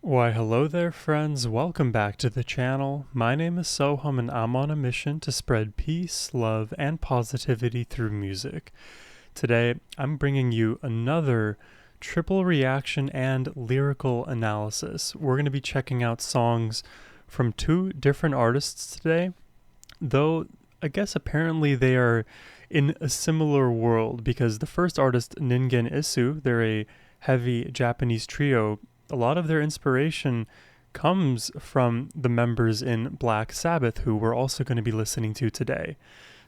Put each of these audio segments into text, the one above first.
Why hello there friends, welcome back to the channel. My name is Sohum and I'm on a mission to spread peace, love, and positivity through music. Today I'm bringing you another triple reaction and lyrical analysis. We're going to be checking out songs from two different artists today, though I guess apparently they are in a similar world because the first artist, Ningen Isu, they're a heavy Japanese trio. A lot of their inspiration comes from the members in Black Sabbath, who we're also going to be listening to today.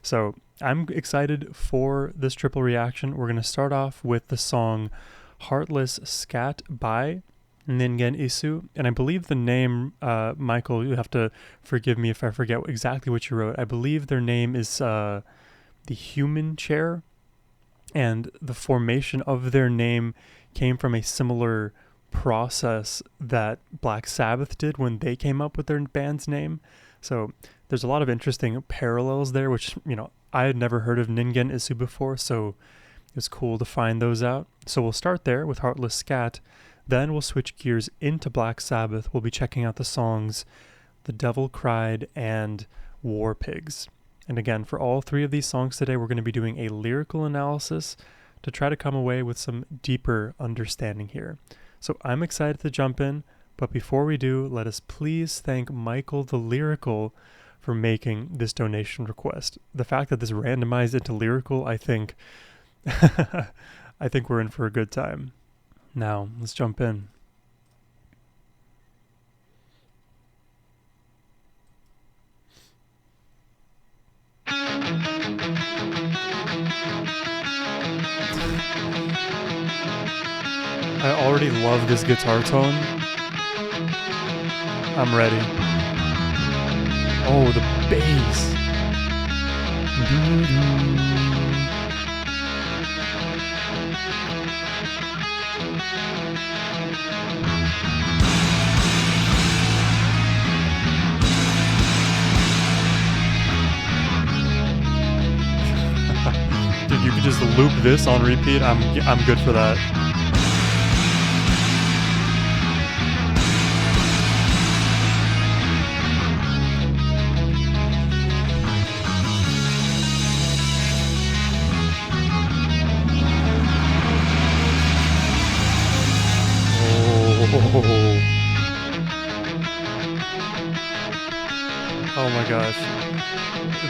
So I'm excited for this triple reaction. We're going to start off with the song Heartless Scat by Ningen Isu. And I believe the name, Michael, you have to forgive me if I forget exactly what you wrote. I believe their name is the Human Chair. And the formation of their name came from a similar process that Black Sabbath did when they came up with their band's name. So there's a lot of interesting parallels there, which, I had never heard of Ningen Isu before, so it's cool to find those out. So we'll start there with Heartless Scat, then we'll switch gears into Black Sabbath. We'll be checking out the songs The Devil Cried and War Pigs. And again, for all three of these songs today, we're going to be doing a lyrical analysis to try to come away with some deeper understanding here. So I'm excited to jump in, but before we do, let us please thank Michael the Lyrical for making this donation request. The fact that this randomized into lyrical, I think we're in for a good time. Now, let's jump in. I already love this guitar tone. I'm ready. Oh, the bass. Dude, you could just loop this on repeat. I'm good for that. Oh my gosh.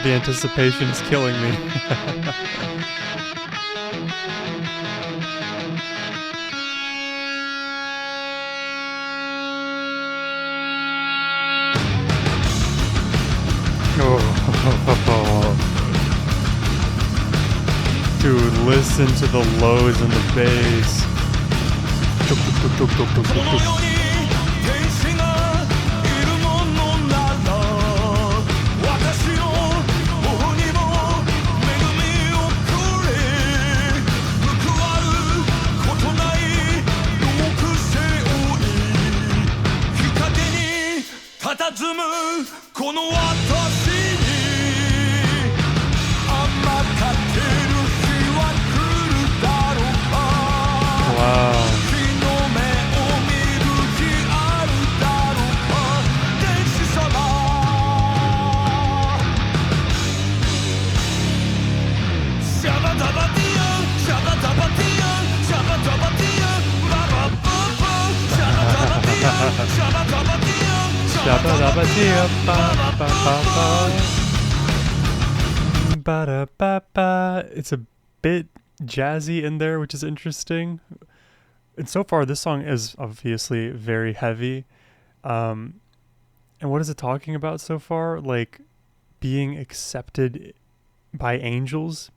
The anticipation is killing me. Dude, listen to the lows and the bass. It's a bit jazzy in there, which is interesting. And so far, this song is obviously very heavy. And what is it talking about so far? Like being accepted by angels,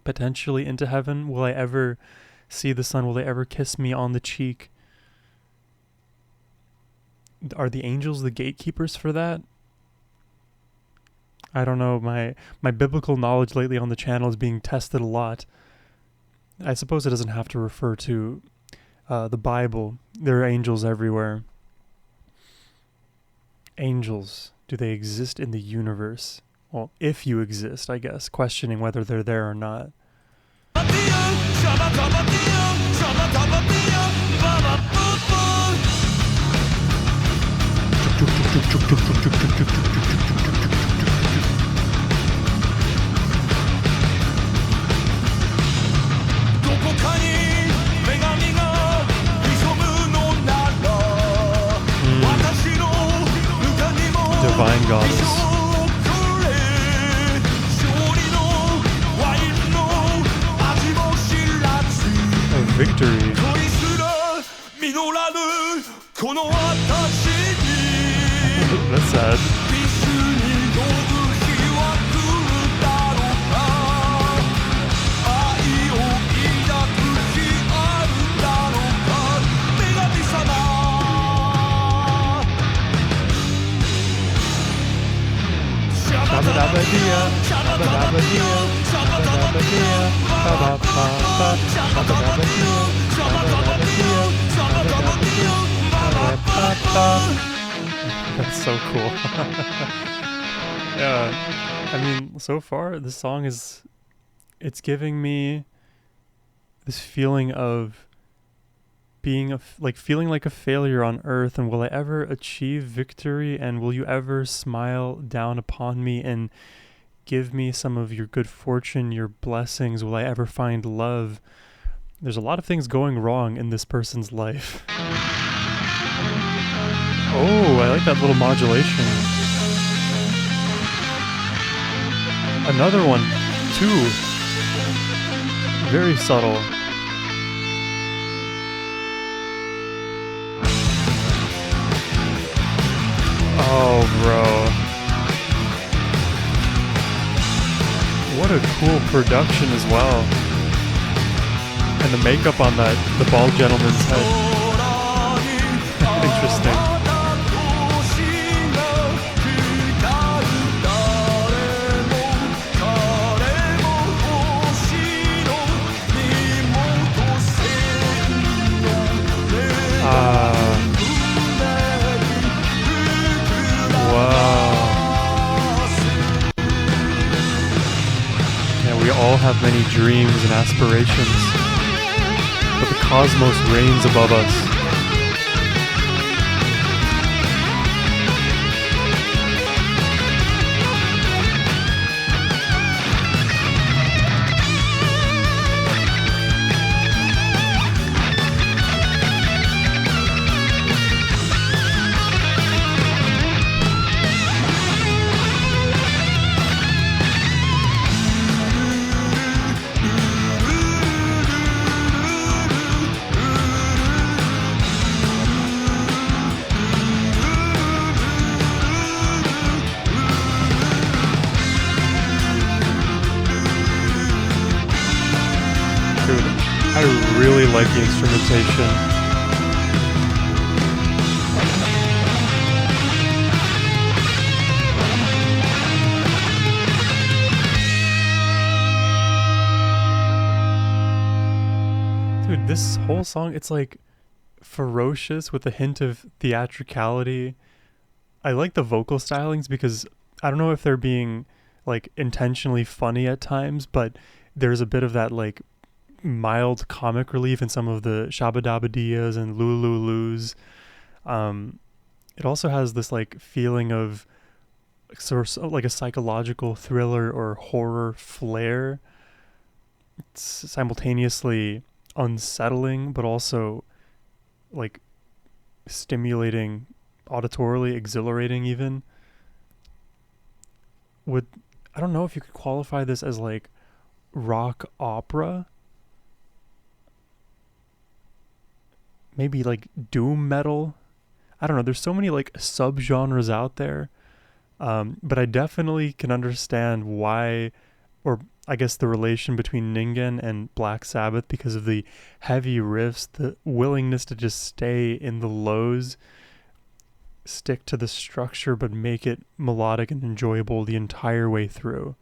potentially into heaven. Will I ever see the sun? Will they ever kiss me on the cheek? Are the angels the gatekeepers for that? I don't know. My biblical knowledge lately on the channel is being tested a lot. I suppose it doesn't have to refer to the Bible. There are angels everywhere. Angels, do they exist in the universe? Well, if you exist, I guess, questioning whether they're there or not. Divine Goddess. A victory. That's sad. That's so cool. Yeah, I mean, so far this song it's giving me this feeling of being feeling like a failure on earth, and will I ever achieve victory, and will you ever smile down upon me and give me some of your good fortune, your blessings? Will I ever find love? There's a lot of things going wrong in this person's life. Oh, I like that little modulation. Another one, too. Very subtle. Oh, bro. What a cool production as well. And the makeup on the bald gentleman's head. Interesting. We all have many dreams and aspirations, but the cosmos reigns above us. I really like the instrumentation. Dude, this whole song, it's like ferocious with a hint of theatricality. I like the vocal stylings because I don't know if they're being like intentionally funny at times, but there's a bit of that like mild comic relief in some of the shabba-dabba-dias and lululus. It also has this like feeling of sort of like a psychological thriller or horror flair. It's simultaneously unsettling, but also like stimulating auditorily, exhilarating even. I don't know if you could qualify this as like rock opera. Maybe like doom metal. I don't know. There's so many like subgenres out there. But I definitely can understand why, or I guess the relation between Ningen and Black Sabbath, because of the heavy riffs, the willingness to just stay in the lows, stick to the structure, but make it melodic and enjoyable the entire way through.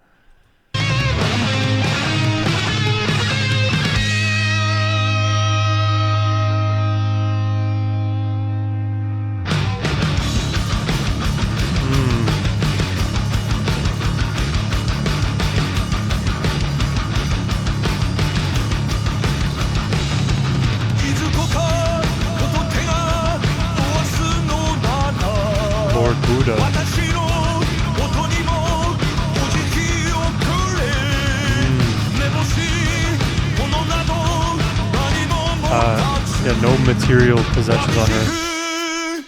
Buddha. Yeah, no material possessions on her.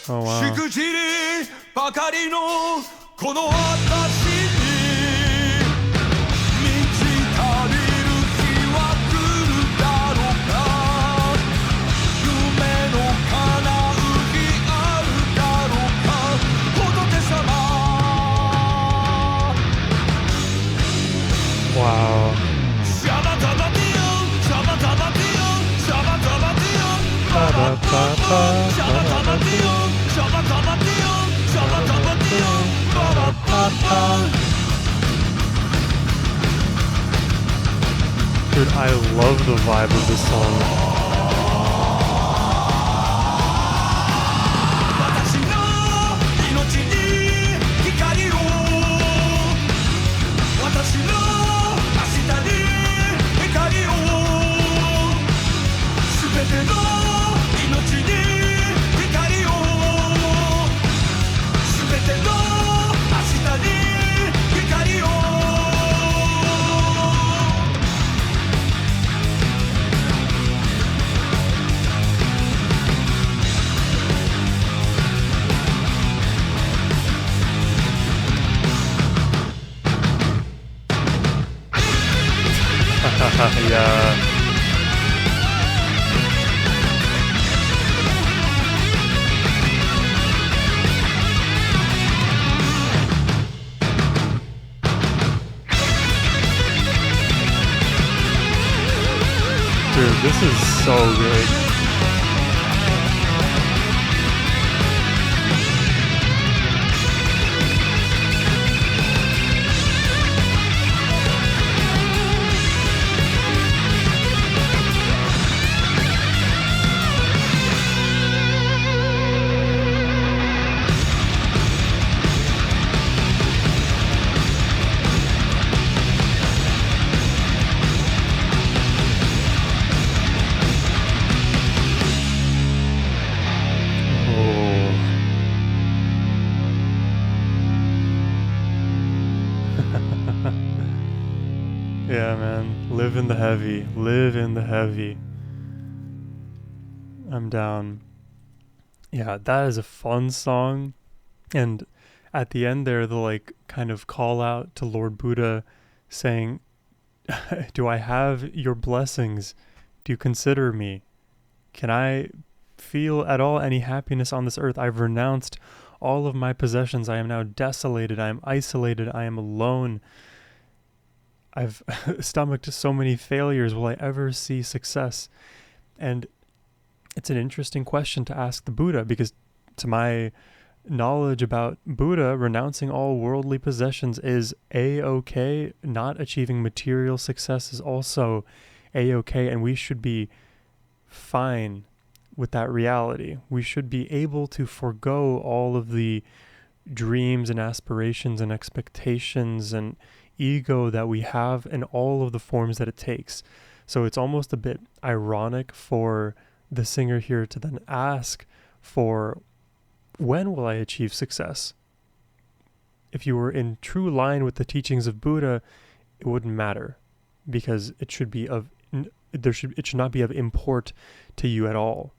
Oh wow. Wow. Dude, I love the vibe of this song. Yeah. Dude, this is so good. Yeah, man. Live in the heavy. Live in the heavy. I'm down. Yeah, that is a fun song. And at the end there, the like kind of call out to Lord Buddha saying, do I have your blessings? Do you consider me? Can I feel at all any happiness on this earth? I've renounced all of my possessions. I am now desolated. I am isolated. I am alone. I've stomached so many failures. Will I ever see success? And it's an interesting question to ask the Buddha, because to my knowledge about Buddha, renouncing all worldly possessions is a-okay. Not achieving material success is also a-okay, and we should be fine with that reality. We should be able to forego all of the dreams and aspirations and expectations and ego that we have in all of the forms that it takes. So it's almost a bit ironic for the singer here to then ask for, when will I achieve success? If you were in true line with the teachings of Buddha, it wouldn't matter, because it should not be of import to you at all.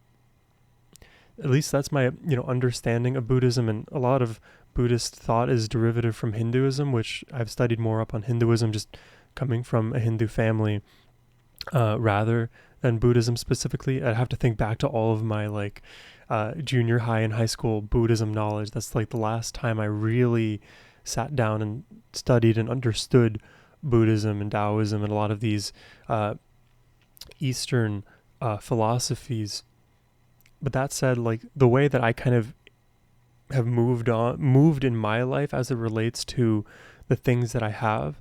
At least that's my understanding of Buddhism, and a lot of Buddhist thought is derivative from Hinduism, which I've studied more up on Hinduism, just coming from a Hindu family, rather than Buddhism specifically. I'd have to think back to all of my junior high and high school Buddhism knowledge. That's like the last time I really sat down and studied and understood Buddhism and Taoism and a lot of these Eastern philosophies. But that said, like, the way that I kind of have moved in my life as it relates to the things that I have,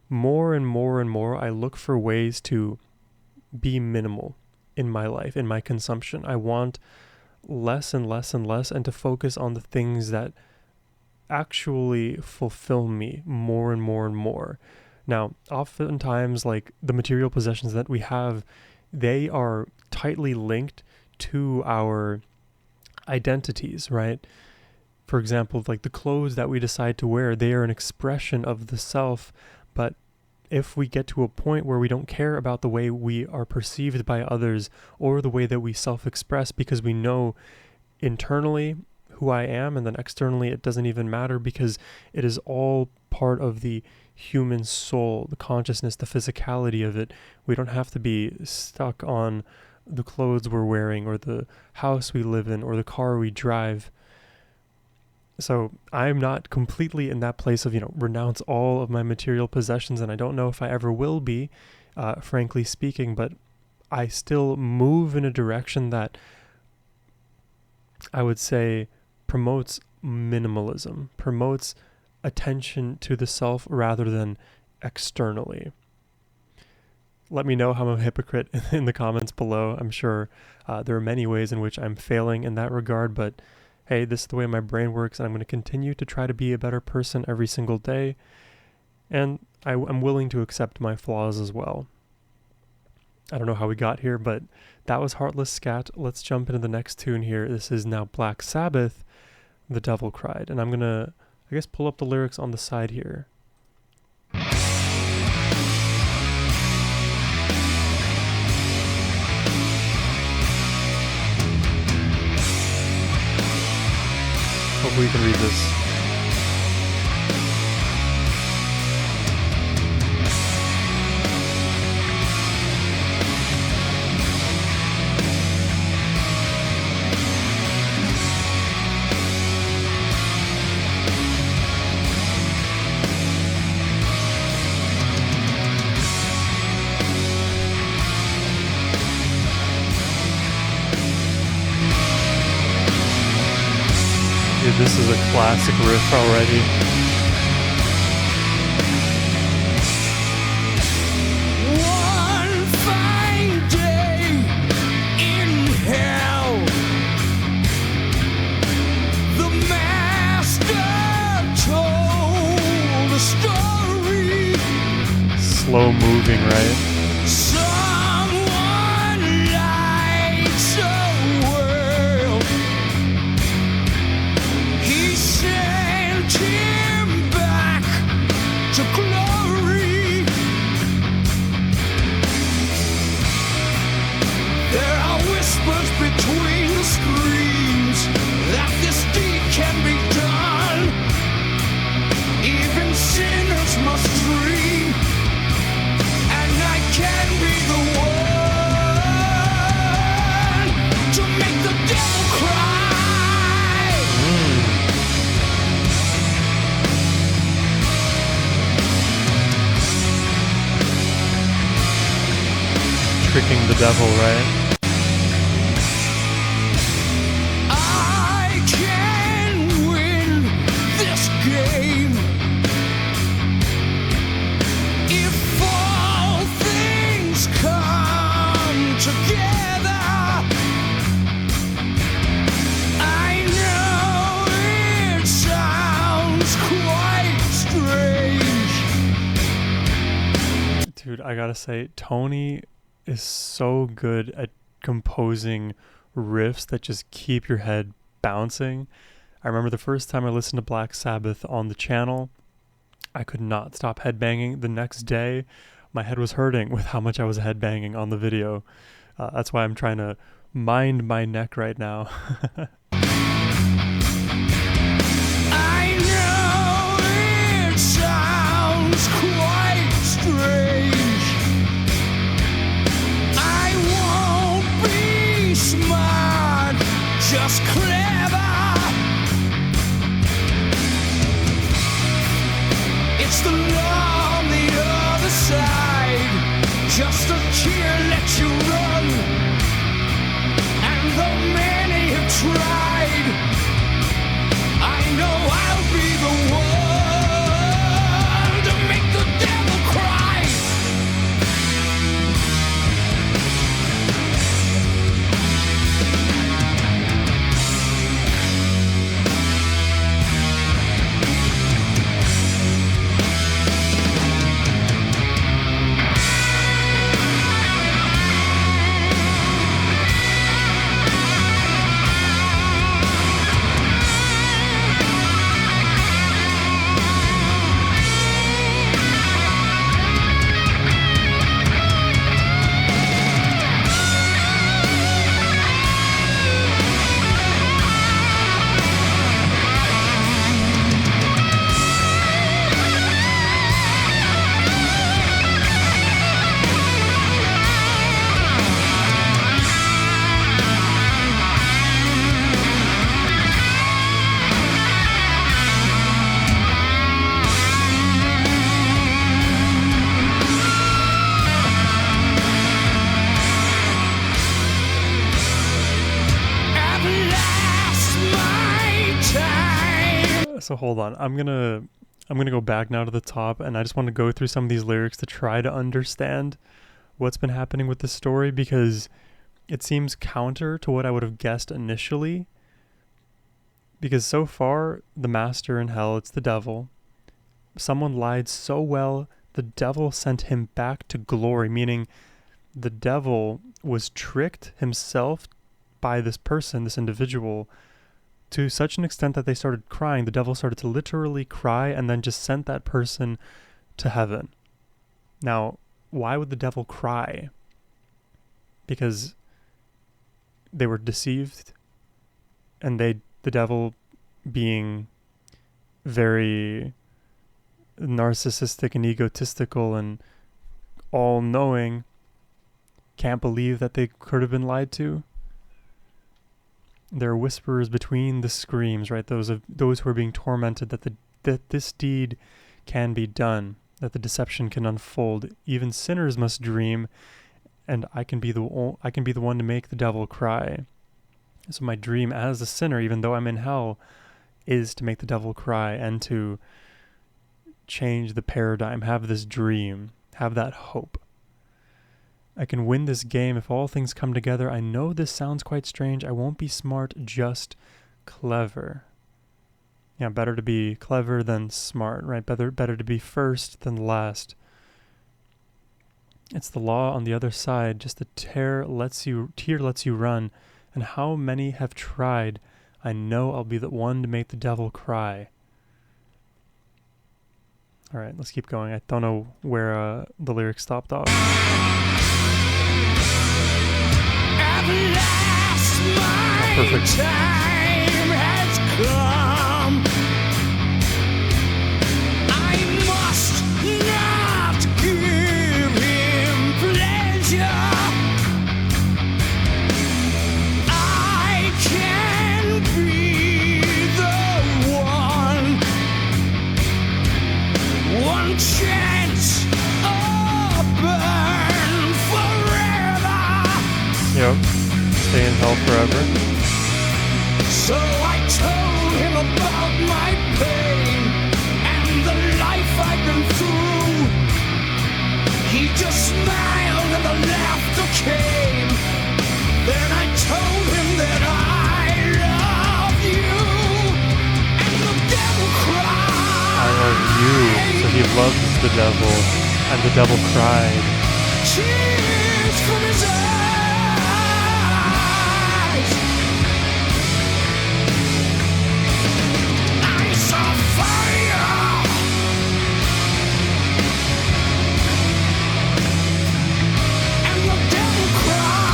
more and more and more, I look for ways to be minimal in my life, in my consumption. I want less and less and less, and to focus on the things that actually fulfill me more and more and more. Now, oftentimes, like, the material possessions that we have, they are tightly linked to our identities, right? For example, like the clothes that we decide to wear, they are an expression of the self. But if we get to a point where we don't care about the way we are perceived by others or the way that we self-express, because we know internally who I am, and then externally it doesn't even matter, because it is all part of the human soul, the consciousness, the physicality of it. We don't have to be stuck on the clothes we're wearing or the house we live in or the car we drive. So I'm not completely in that place of, renounce all of my material possessions, and I don't know if I ever will be, frankly speaking, but I still move in a direction that I would say promotes minimalism, promotes attention to the self rather than externally. Let me know how I'm a hypocrite in the comments below. I'm sure there are many ways in which I'm failing in that regard, but hey, this is the way my brain works, and I'm going to continue to try to be a better person every single day, and I'm willing to accept my flaws as well. I don't know how we got here, but that was Heartless Scat. Let's jump into the next tune here. This is now Black Sabbath, The Devil Cried, and I'm going to, I guess, pull up the lyrics on the side here. Hopefully you can read this. Dude, this is a classic riff already. One fine day in hell, the master told a story. Slow moving, right? Someone lights a world. He sent him back to glory. There are whispers between the screams that this deed can be done. Even sinners must dream, and I can be the one to make the devil cry. Tricking the devil, right? I can win this game if all things come together. I know it sounds quite strange. Dude, I gotta say, Tony is so good at composing riffs that just keep your head bouncing. I remember the first time I listened to Black Sabbath on the channel, I could not stop headbanging. The next day, my head was hurting with how much I was headbanging on the video. That's why I'm trying to mind my neck right now. I know it sounds quite strange. I won't be smart, just clever. It's the law on the other side. Just a tear lets you run, and the many have tried. So hold on. I'm gonna go back now to the top, and I just want to go through some of these lyrics to try to understand what's been happening with the story, because it seems counter to what I would have guessed initially. Because so far, the master in hell, it's the devil. Someone lied so well, the devil sent him back to glory, meaning the devil was tricked himself by this person, this individual, to such an extent that they started crying. The devil started to literally cry and then just sent that person to heaven. Now, why would the devil cry? Because they were deceived, and the devil, being very narcissistic and egotistical and all-knowing, can't believe that they could have been lied to. There are whisperers between the screams, right? Those who are being tormented, that this deed can be done, that the deception can unfold. Even sinners must dream, and I can be the one to make the devil cry. So my dream as a sinner, even though I'm in hell, is to make the devil cry and to change the paradigm, have this dream, have that hope. I can win this game if all things come together. I know this sounds quite strange. I won't be smart, just clever. Yeah, better to be clever than smart, right? Better to be first than last. It's the law on the other side. Just a tear lets you run. And how many have tried? I know I'll be the one to make the devil cry. All right, let's keep going. I don't know where the lyrics stopped off. At last my Perfect. time has come. I must not give him pleasure. I can be the one chance or burn forever. Yep. Stay in hell forever. So I told him about my pain and the life I've been through. He just smiled and the laughter came. Then I told him that I love you, and the devil cried. I love you. So he loves the devil, and the devil cried. Tears from his eyes. I saw fire. And the devil cried.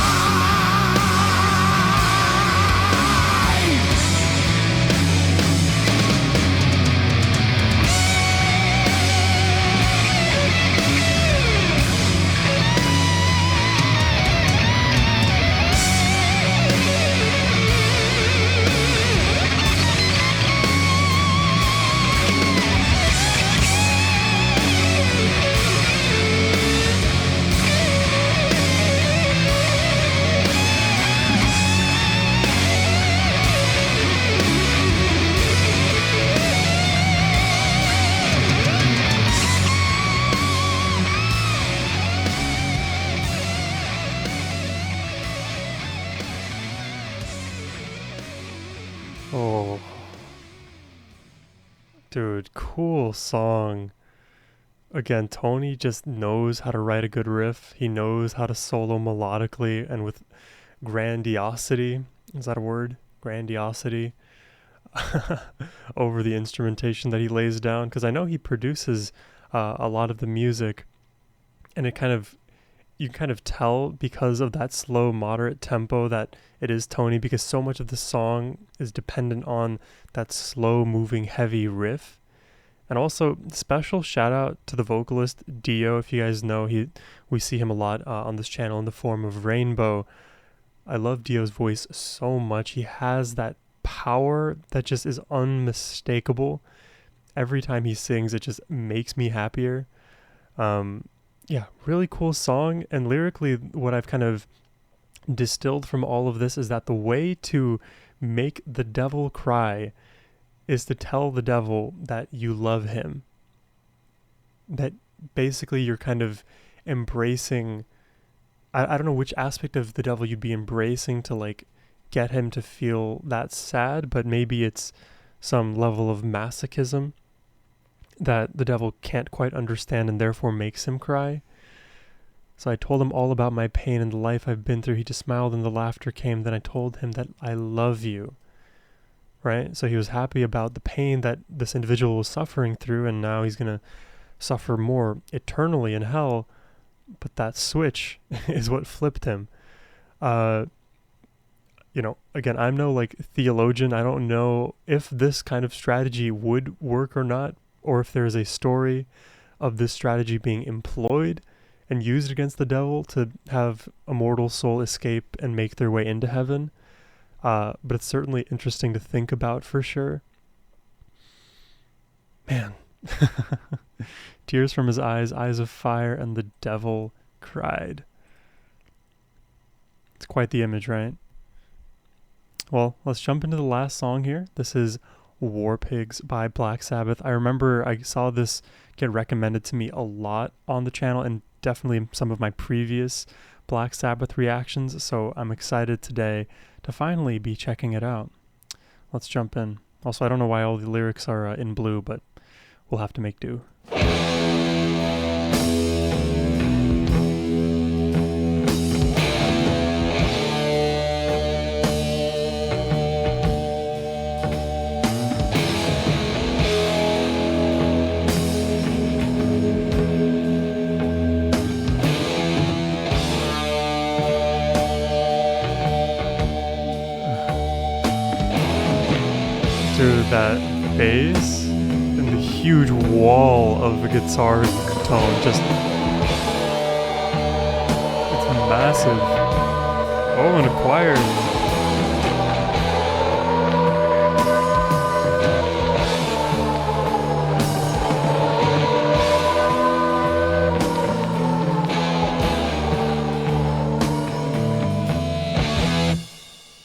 Oh. Dude, cool song. Again, Tony just knows how to write a good riff. He knows how to solo melodically and with grandiosity. Is that a word? Grandiosity. Over the instrumentation that he lays down. Because I know he produces a lot of the music. And you kind of tell because of that slow, moderate tempo that it is Tony, because so much of the song is dependent on that slow moving, heavy riff. And also, special shout out to the vocalist Dio. If you guys know, we see him a lot on this channel in the form of Rainbow. I love Dio's voice so much. He has that power that just is unmistakable. Every time he sings, it just makes me happier. Yeah, really cool song. And lyrically, what I've kind of distilled from all of this is that the way to make the devil cry is to tell the devil that you love him. That basically you're kind of embracing, I don't know which aspect of the devil you'd be embracing to like get him to feel that sad, but maybe it's some level of masochism that the devil can't quite understand and therefore makes him cry. So I told him all about my pain and the life I've been through. He just smiled and the laughter came. Then I told him that I love you. Right? So he was happy about the pain that this individual was suffering through, and now he's going to suffer more eternally in hell. But that switch is what flipped him. Again, I'm no like theologian. I don't know if this kind of strategy would work or not, or if there's a story of this strategy being employed and used against the devil to have a mortal soul escape and make their way into heaven. But it's certainly interesting to think about for sure. Man. Tears from his eyes, eyes of fire, and the devil cried. It's quite the image, right? Well, let's jump into the last song here. This is War Pigs by Black Sabbath. I remember I saw this get recommended to me a lot on the channel, and definitely some of my previous Black Sabbath reactions, so I'm excited today to finally be checking it out. Let's jump in. Also, I don't know why all the lyrics are in blue, but we'll have to make do. Dude, that bass and the huge wall of the guitar tone, just, it's massive. Oh, and a choir.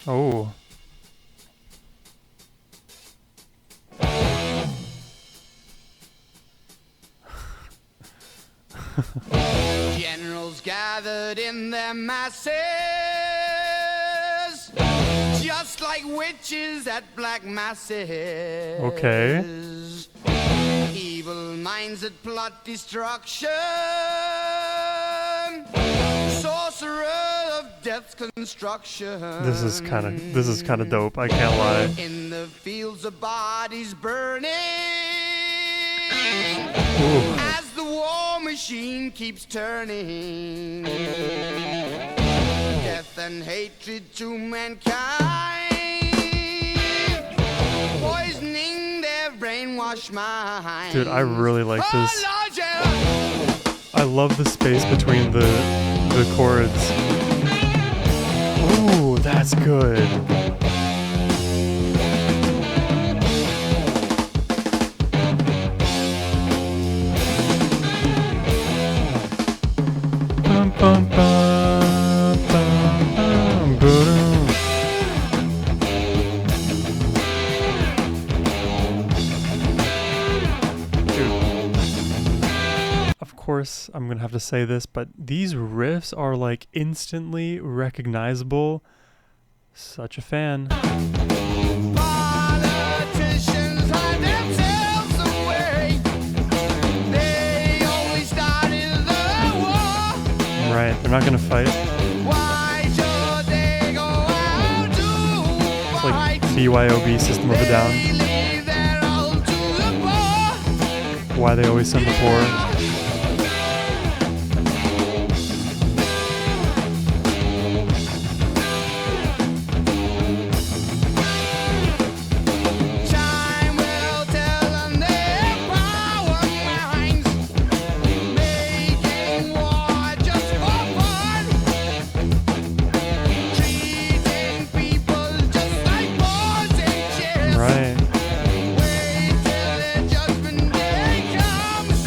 Oh. Generals gathered in their masses, just like witches at black masses. Okay. Evil minds that plot destruction, sorcerer of death's construction. This is kind of dope, I can't lie. In the fields of bodies burning. Ooh. As the war machine keeps turning, death and hatred to mankind, poisoning their brainwashed minds. Dude, I really like this. Oh, Lord, yeah. I love the space between the chords. Ooh, that's good. Bum, bum, bum, bum, bum, Of course, I'm gonna have to say this, but these riffs are like instantly recognizable. Such a fan. Politicians hide themselves away. They only started the war. Right, they're not gonna fight. Why should they go out to It's fight? like BYOB, System of a Down. They leave their all to the poor. Why they always send the poor. Time will tell on their power minds, making war just for fun, treating people just like pawns and chairs. Right. Wait till the judgment day comes.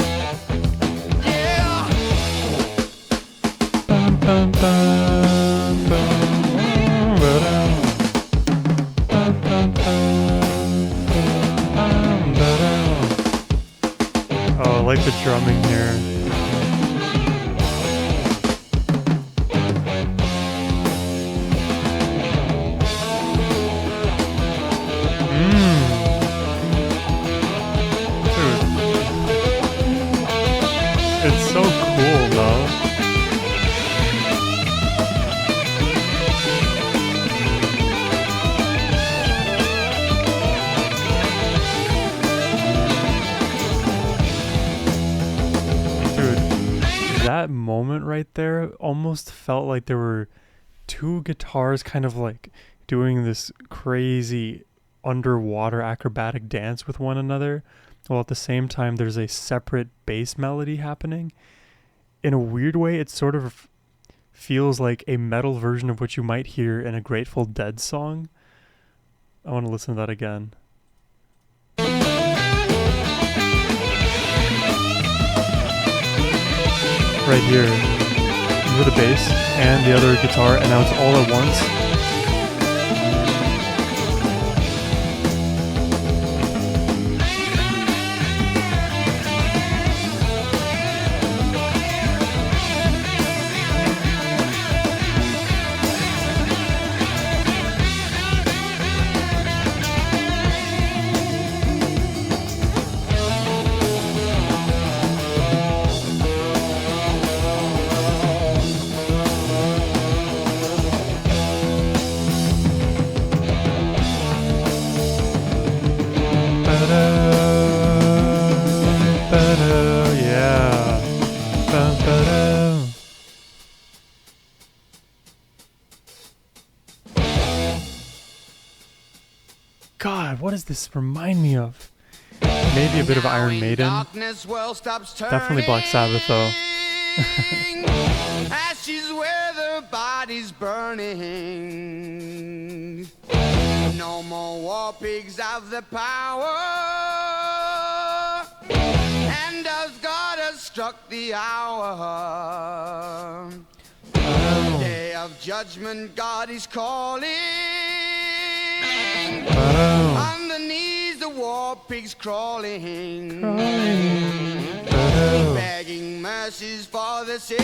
like the drumming here. It's so cool though. Dude, that moment right there almost felt like there were two guitars kind of like doing this crazy underwater acrobatic dance with one another, while at the same time there's a separate bass melody happening. In a weird way, it sort of feels like a metal version of what you might hear in a Grateful Dead song. I want to listen to that again. Right here, you hear the bass and the other guitar, and now it's all at once. God, what does this remind me of? Maybe a bit of Iron Maiden. Definitely Black Sabbath though. Ashes where the body's burning. No more war pigs have the power. And as God has struck the hour, day of judgment God is calling. On the knees the war pigs crawling. Begging mercies for the sins.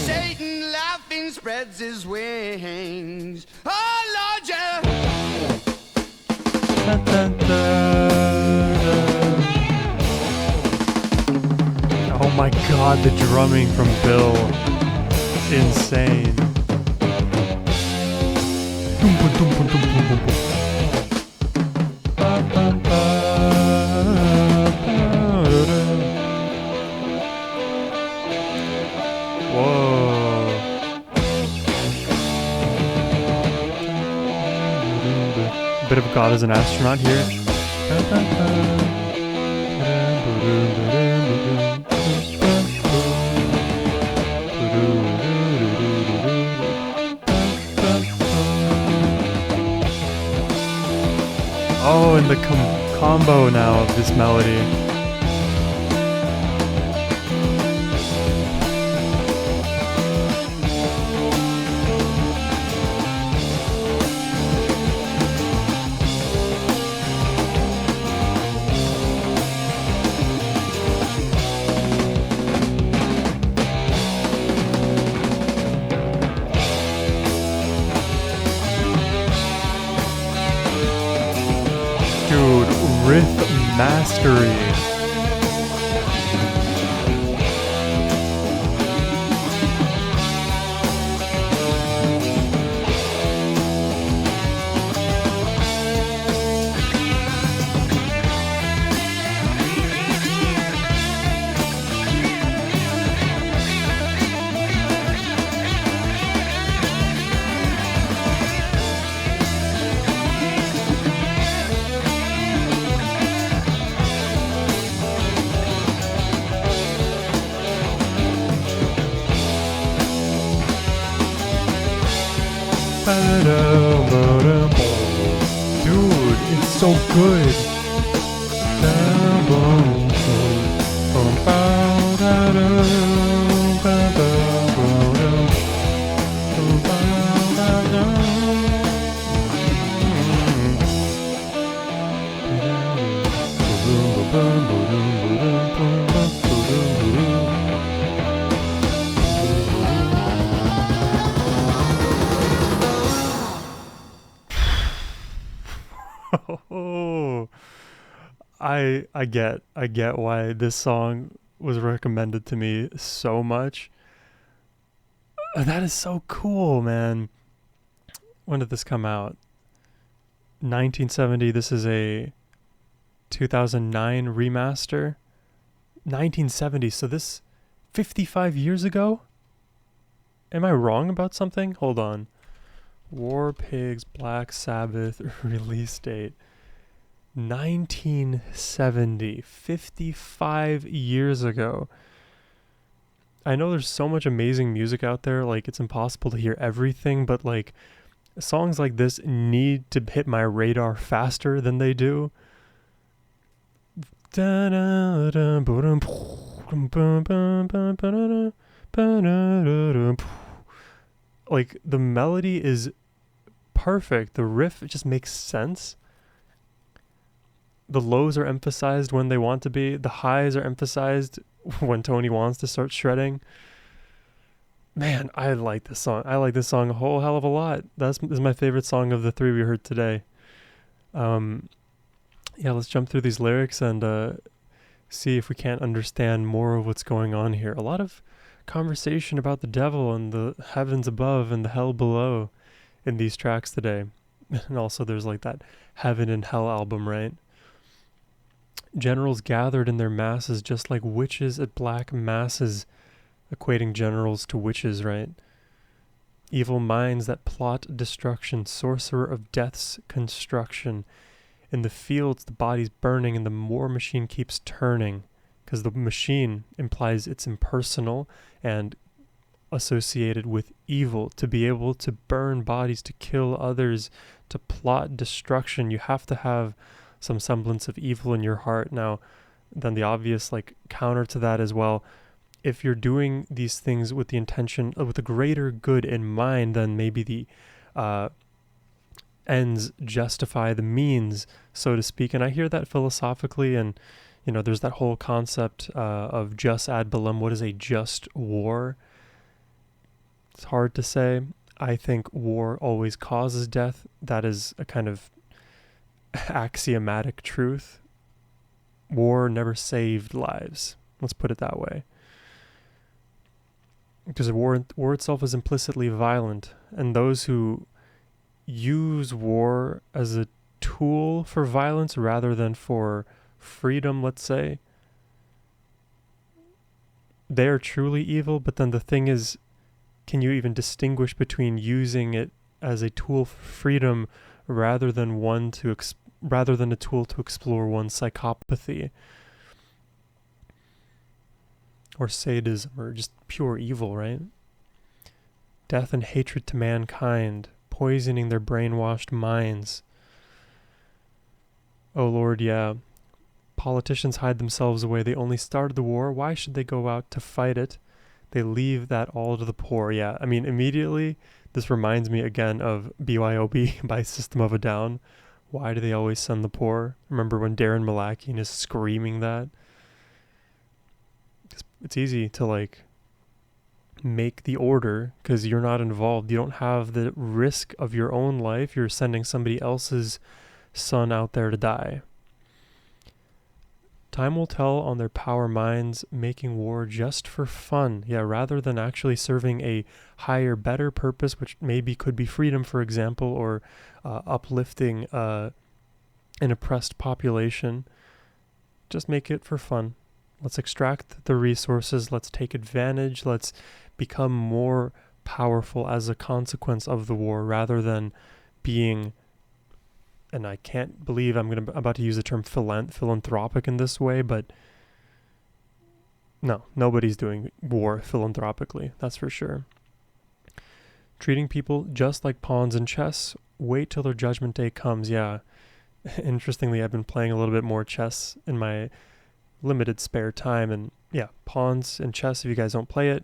Satan laughing spreads his wings. Oh Lord, yeah. Oh my God, the drumming from Bill. Insane. Whoa. Bit of God as an astronaut here. Oh, and the combo now of this melody. Dude, riff mastery. Dude, it's so good. Oh, I get why this song was recommended to me so much. That is so cool, man. When did this come out? 1970. This is a 2009 remaster. 1970. So this 55 years ago? Am I wrong about something? Hold on. War Pigs Black Sabbath release date 1970, 55 years ago. I know there's so much amazing music out there, like it's impossible to hear everything, but like songs like this need to hit my radar faster than they do. Like the melody is perfect. The riff just makes sense. The lows are emphasized when they want to be. The highs are emphasized when Tony wants to start shredding. Man, I like this song. I like this song a whole hell of a lot. This is my favorite song of the three we heard today. Yeah, let's jump through these lyrics and see if we can't understand more of what's going on here. A lot of conversation about the devil and the heavens above and the hell below in these tracks today. And also there's like that Heaven and Hell album, right? Generals gathered in their masses just like witches at black masses, equating generals to witches, right? Evil minds that plot destruction, sorcerer of death's construction. In the fields, the body's burning and the war machine keeps turning, because the machine implies it's impersonal and associated with evil. To be able to burn bodies, to kill others, to plot destruction, you have to have some semblance of evil in your heart. Now, then the obvious like counter to that as well, if you're doing these things with the intention, with a greater good in mind, then maybe the ends justify the means, so to speak. And I hear that philosophically, and you know, there's that whole concept of jus ad bellum. What is a just war? It's hard to say. I think war always causes death. That is a kind of axiomatic truth. War never saved lives. Let's put it that way. Because war itself is implicitly violent, and those who use war as a tool for violence rather than for freedom, let's say, they are truly evil. But then the thing is, can you even distinguish between using it as a tool for freedom rather than a tool to explore one's psychopathy or sadism or just pure evil, right? Death and hatred to mankind, poisoning their brainwashed minds. Oh Lord, yeah. Politicians hide themselves away. They only started the war. Why should they go out to fight it? They leave that all to the poor. Yeah, I mean, immediately, this reminds me again of BYOB by System of a Down. Why do they always send the poor? Remember when Darren Malakian is screaming that? It's easy to like make the order because you're not involved. You don't have the risk of your own life. You're sending somebody else's son out there to die. Time will tell on their power minds, making war just for fun. Yeah, rather than actually serving a higher, better purpose, which maybe could be freedom, for example, or uplifting an oppressed population. Just make it for fun. Let's extract the resources. Let's take advantage. Let's become more powerful as a consequence of the war rather than being, and I can't believe I'm about to use the term philanthropic in this way, but no, nobody's doing war philanthropically, that's for sure. Treating people just like pawns in chess. Wait till their judgment day comes. Yeah, interestingly, I've been playing a little bit more chess in my limited spare time, and yeah, pawns in chess, if you guys don't play it,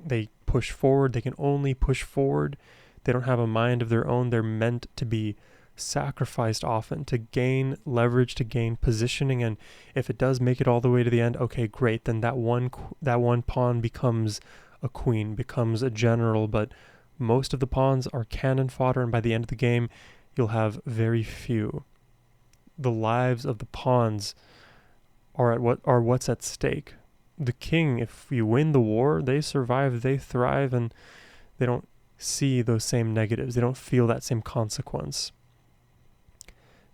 they push forward. They can only push forward. They don't have a mind of their own. They're meant to be sacrificed often to gain leverage, to gain positioning, and if it does make it all the way to the end, okay, great, then that one pawn becomes a queen, becomes a general. But most of the pawns are cannon fodder, and by the end of the game you'll have very few. the lives of the pawns are what's at stake. The king, if you win the war, they survive, they thrive, and they don't see those same negatives. They don't feel that same consequence.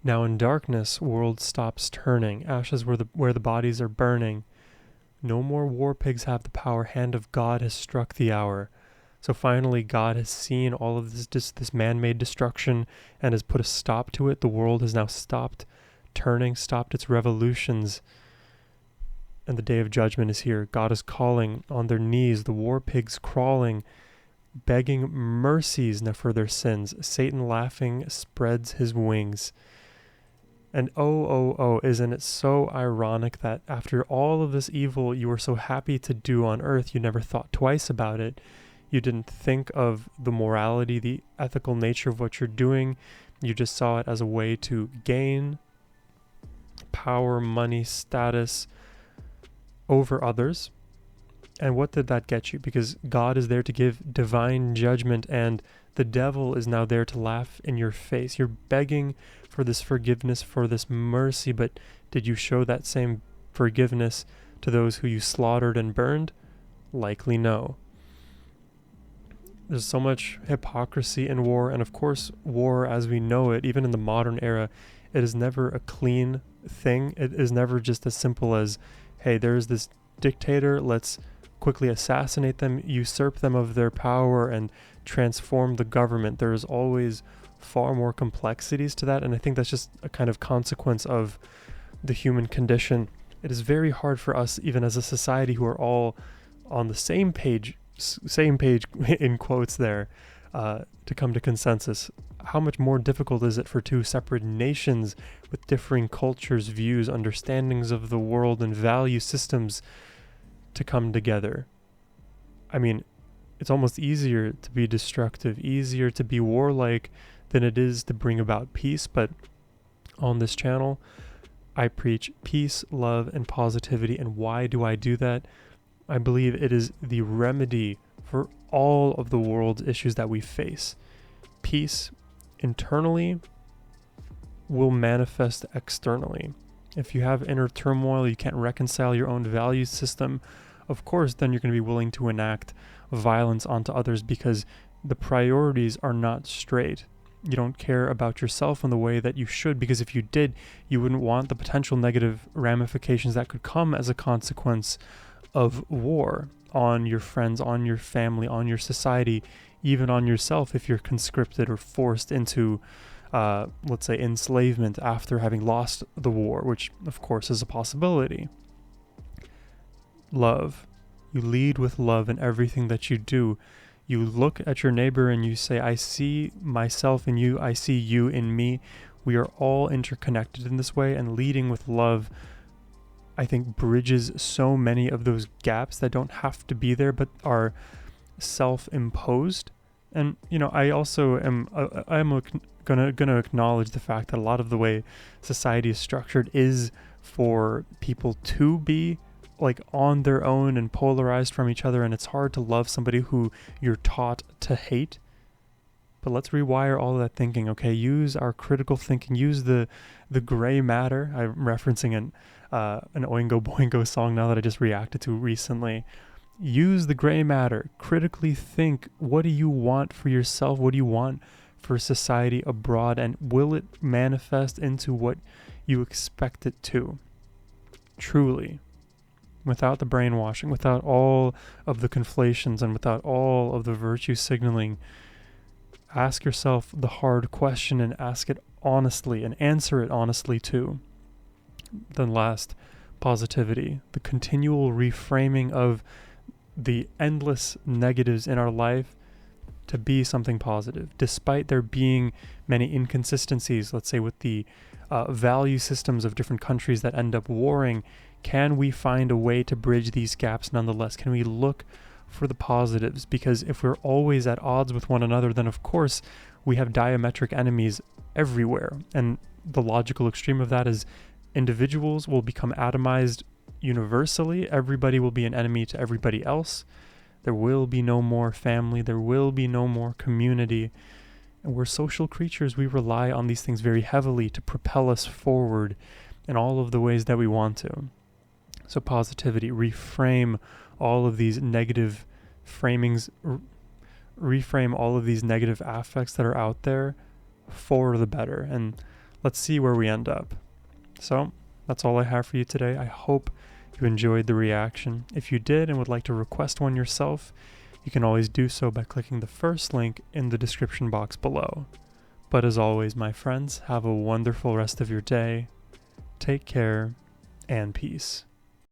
Now in darkness, world stops turning. Ashes where the bodies are burning. No more war pigs have the power. Hand of God has struck the hour. So finally, God has seen all of this man-made destruction and has put a stop to it. The world has now stopped turning, stopped its revolutions, and the day of judgment is here. God is calling on their knees, the war pigs crawling, begging mercies for their sins. Satan laughing spreads his wings. And isn't it so ironic that after all of this evil you were so happy to do on earth, you never thought twice about it. You didn't think of the morality, the ethical nature of what you're doing. You just saw it as a way to gain power, money, status over others. And what did that get you? Because God is there to give divine judgment, and the devil is now there to laugh in your face. You're begging for this forgiveness, for this mercy, but did you show that same forgiveness to those who you slaughtered and burned? Likely no. There's so much hypocrisy in war, and of course, war as we know it, even in the modern era, it is never a clean thing. It is never just as simple as, hey, there's this dictator, let's quickly assassinate them, usurp them of their power, and transform the government. There is always far more complexities to that, and I think that's just a kind of consequence of the human condition. It is very hard for us, even as a society who are all on the same page in quotes there, to come to consensus. How much more difficult is it for two separate nations with differing cultures, views, understandings of the world, and value systems to come together? I mean, it's almost easier to be destructive, easier to be warlike than it is to bring about peace. But on this channel, I preach peace, love, and positivity. And why do I do that? I believe it is the remedy for all of the world's issues that we face. Peace internally will manifest externally. If you have inner turmoil, you can't reconcile your own value system, of course, then you're going to be willing to enact violence onto others because the priorities are not straight. You don't care about yourself in the way that you should, because if you did, you wouldn't want the potential negative ramifications that could come as a consequence of war on your friends, on your family, on your society, even on yourself if you're conscripted or forced into, let's say, enslavement after having lost the war, which of course is a possibility. Love. You lead with love in everything that you do. You look at your neighbor and you say, I see myself in you, I see you in me. We are all interconnected in this way, and leading with love, I think, bridges so many of those gaps that don't have to be there but are self-imposed. And I also am gonna acknowledge the fact that a lot of the way society is structured is for people to be like on their own and polarized from each other, and it's hard to love somebody who you're taught to hate. But let's rewire all of that thinking, okay? Use our critical thinking, use the gray matter. I'm referencing an Oingo Boingo song now that I just reacted to recently. Use the gray matter. Critically think, what do you want for yourself? What do you want for society abroad? And will it manifest into what you expect it to? Truly. Without the brainwashing, without all of the conflations, and without all of the virtue signaling. Ask yourself the hard question and ask it honestly and answer it honestly too. Then last, positivity. The continual reframing of the endless negatives in our life to be something positive, despite there being many inconsistencies, let's say with the value systems of different countries that end up warring. Can we find a way to bridge these gaps nonetheless? Can we look for the positives? Because if we're always at odds with one another, then of course we have diametric enemies everywhere. And the logical extreme of that is individuals will become atomized universally. Everybody will be an enemy to everybody else. There will be no more family. There will be no more community. And we're social creatures. We rely on these things very heavily to propel us forward in all of the ways that we want to. So positivity, reframe all of these negative framings, reframe all of these negative affects that are out there for the better. And let's see where we end up. So that's all I have for you today. I hope you enjoyed the reaction. If you did and would like to request one yourself, you can always do so by clicking the first link in the description box below. But as always, my friends, have a wonderful rest of your day. Take care and peace.